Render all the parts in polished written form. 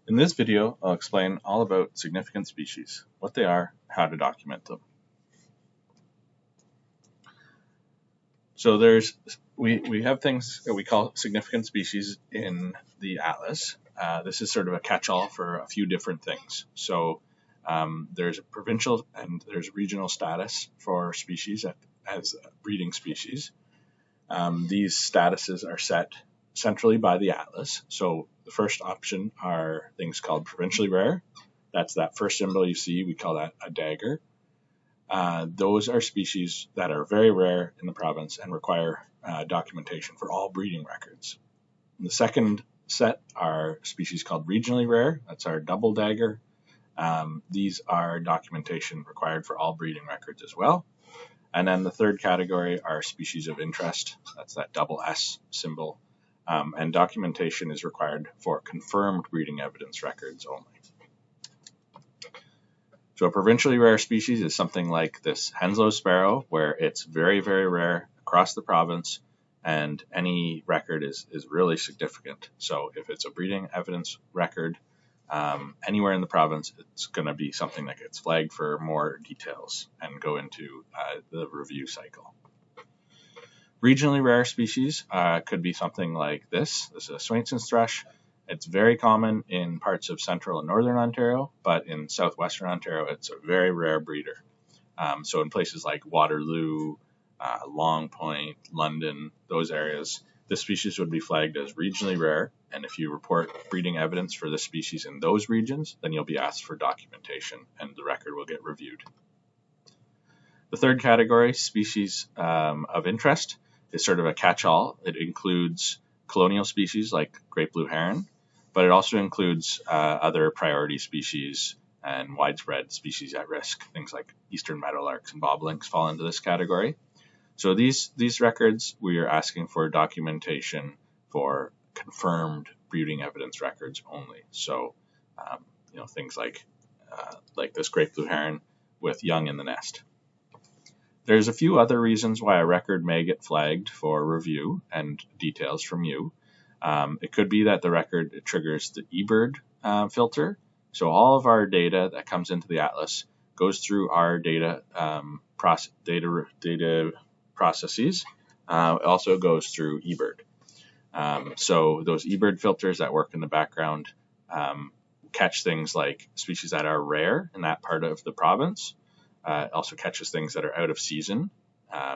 In this video, I'll explain all about significant species, what they are, how to document them. So we have things that we call significant species in the atlas. This is sort of a catch-all for a few different things. So there's a provincial and there's regional status for species as breeding species. These statuses are set centrally by the atlas. So the first option are things called provincially rare. That's that first symbol you see, we call that a dagger. Those are species that are very rare in the province and require documentation for all breeding records. And the second set are species called regionally rare. That's our double dagger. These are documentation required for all breeding records as well. And then the third category are species of interest. That's that double S symbol. And documentation is required for confirmed breeding evidence records only. So a provincially rare species is something like this Henslow sparrow, where it's very, very rare across the province, and any record is really significant. So if it's a breeding evidence record anywhere in the province, it's going to be something that gets flagged for more details and go into the review cycle. Regionally rare species could be something like this. This is a Swainson's thrush. It's very common in parts of central and northern Ontario, but in southwestern Ontario, it's a very rare breeder. So in places like Waterloo, Long Point, London, those areas, this species would be flagged as regionally rare. And if you report breeding evidence for this species in those regions, then you'll be asked for documentation and the record will get reviewed. The third category, species of interest, is sort of a catch-all. It includes colonial species like great blue heron, but it also includes other priority species and widespread species at risk. Things like eastern meadowlarks and bobolinks fall into this category. So these records, we are asking for documentation for confirmed breeding evidence records only. So things like this great blue heron with young in the nest. There's a few other reasons why a record may get flagged for review and details from you. It could be that the record triggers the eBird filter. So all of our data that comes into the atlas goes through our data processes. It also goes through eBird. So those eBird filters that work in the background catch things like species that are rare in that part of the province. It also catches things that are out of season,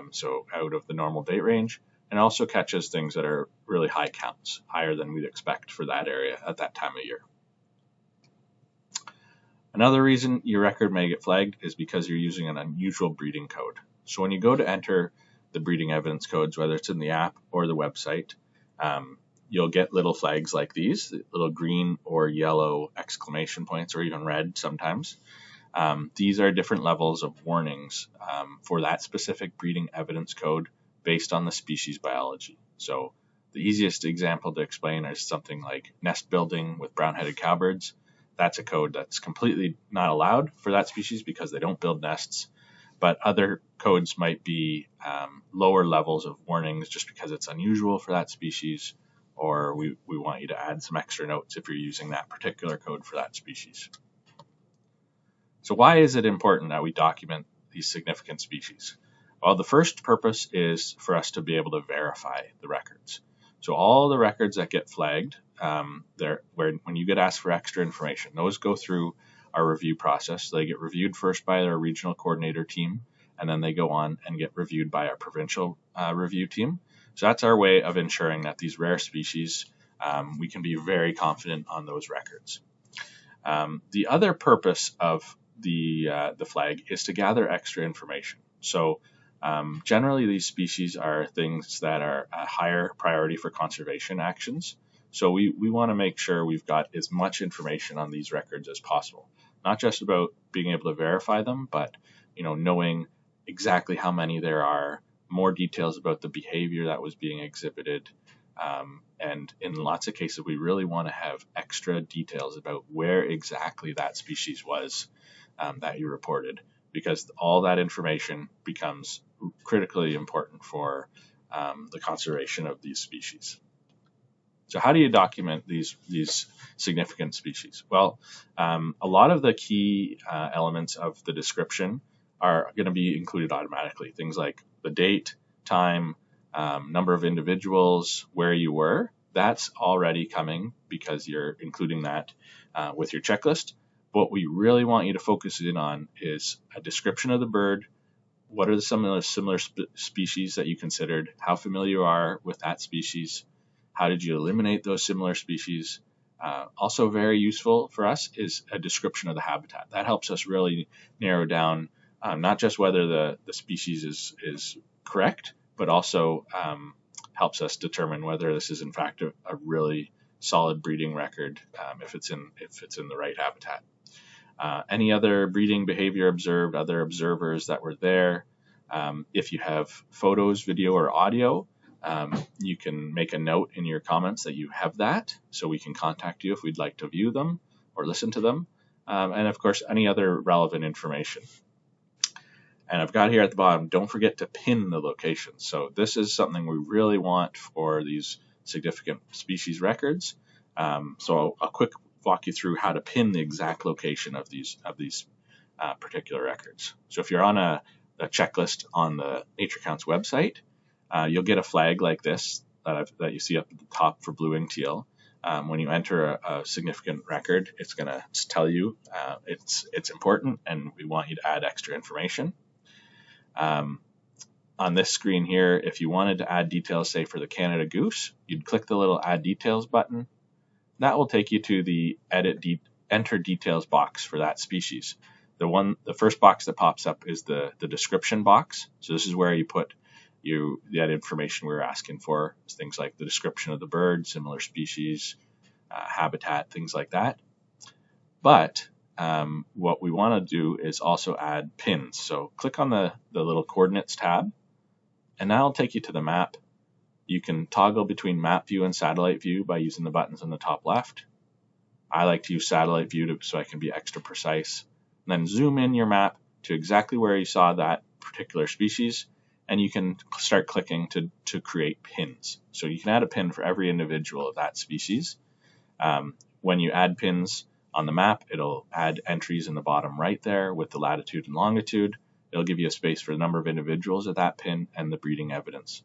so out of the normal date range, and also catches things that are really high counts, higher than we'd expect for that area at that time of year. Another reason your record may get flagged is because you're using an unusual breeding code. So when you go to enter the breeding evidence codes, whether it's in the app or the website, you'll get little flags like these, little green or yellow exclamation points, or even red sometimes. These are different levels of warnings for that specific breeding evidence code based on the species biology. So the easiest example to explain is something like nest building with brown-headed cowbirds. That's a code that's completely not allowed for that species because they don't build nests. But other codes might be lower levels of warnings just because it's unusual for that species, or we want you to add some extra notes if you're using that particular code for that species. So why is it important that we document these significant species? Well, the first purpose is for us to be able to verify the records. So all the records that get flagged, when you get asked for extra information, those go through our review process. They get reviewed first by our regional coordinator team, and then they go on and get reviewed by our provincial review team. So that's our way of ensuring that these rare species, we can be very confident on those records. The other purpose of the flag is to gather extra information. So generally these species are things that are a higher priority for conservation actions. So we want to make sure we've got as much information on these records as possible, not just about being able to verify them, but knowing exactly how many there are, more details about the behavior that was being exhibited. And in lots of cases, we really want to have extra details about where exactly that species was that you reported, because all that information becomes critically important for the conservation of these species. So how do you document these significant species? Well, a lot of the key elements of the description are going to be included automatically. Things like the date, time, number of individuals, where you were. That's already coming because you're including that with your checklist. What we really want you to focus in on is a description of the bird. What are the similar species that you considered? How familiar you are with that species? How did you eliminate those similar species? Also very useful for us is a description of the habitat. That helps us really narrow down not just whether the species is correct, but also helps us determine whether this is in fact a really solid breeding record if it's in the right habitat. Any other breeding behavior observed, other observers that were there. If you have photos, video, or audio, you can make a note in your comments that you have that, so we can contact you if we'd like to view them or listen to them. And of course, any other relevant information. And I've got here at the bottom, don't forget to pin the location. So this is something we really want for these significant species records. So I'll quick walk you through how to pin the exact location of these particular records. So if you're on a checklist on the Nature Counts website, you'll get a flag like this that you see up at the top for blue-winged teal. When you enter a significant record, it's going to tell you it's important and we want you to add extra information. On this screen here, if you wanted to add details, say for the Canada goose, you'd click the little Add Details button. That will take you to the Enter Details box for that species. The first box that pops up is the description box. So this is where you put that information we were asking for, things like the description of the bird, similar species, habitat, things like that. But what we want to do is also add pins. So click on the little coordinates tab, and that'll take you to the map. You can toggle between map view and satellite view by using the buttons in the top left. I like to use satellite view so I can be extra precise. And then zoom in your map to exactly where you saw that particular species, and you can start clicking to create pins. So you can add a pin for every individual of that species. When you add pins on the map, it'll add entries in the bottom right there with the latitude and longitude. It'll give you a space for the number of individuals at that pin and the breeding evidence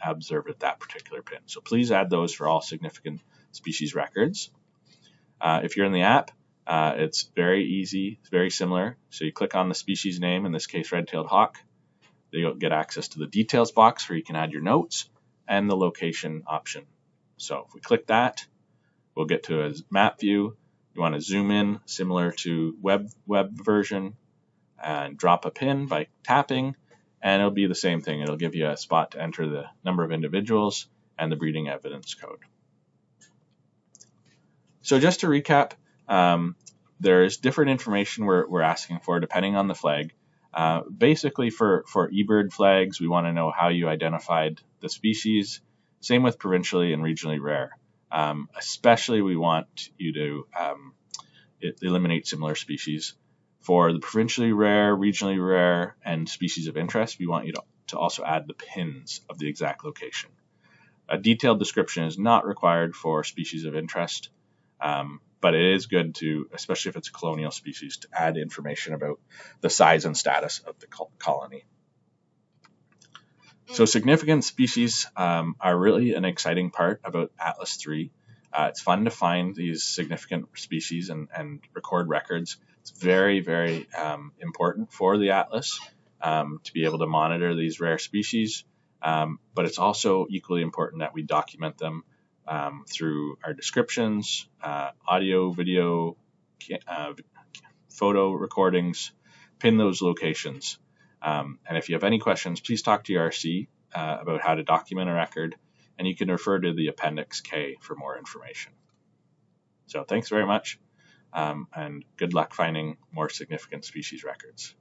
observed at that particular pin. So please add those for all significant species records. If you're in the app, it's very easy, it's very similar. So you click on the species name, in this case red-tailed hawk. You'll get access to the details box where you can add your notes and the location option. So if we click that, we'll get to a map view. You want to zoom in, similar to web version, and drop a pin by tapping, and it'll be the same thing. It'll give you a spot to enter the number of individuals and the breeding evidence code. So just to recap, there's different information we're asking for depending on the flag. Basically for eBird flags, we want to know how you identified the species. Same with provincially and regionally rare. Especially we want you to eliminate similar species. For the provincially rare, regionally rare, and species of interest, we want you to also add the pins of the exact location. A detailed description is not required for species of interest, but it is good to, especially if it's a colonial species, to add information about the size and status of the colony. So significant species are really an exciting part about Atlas 3. It's fun to find these significant species and record records. It's very, very important for the Atlas to be able to monitor these rare species, but it's also equally important that we document them through our descriptions, audio, video, photo recordings, pin those locations. And if you have any questions, please talk to your RC about how to document a record, and you can refer to the Appendix K for more information. So thanks very much, and good luck finding more significant species records.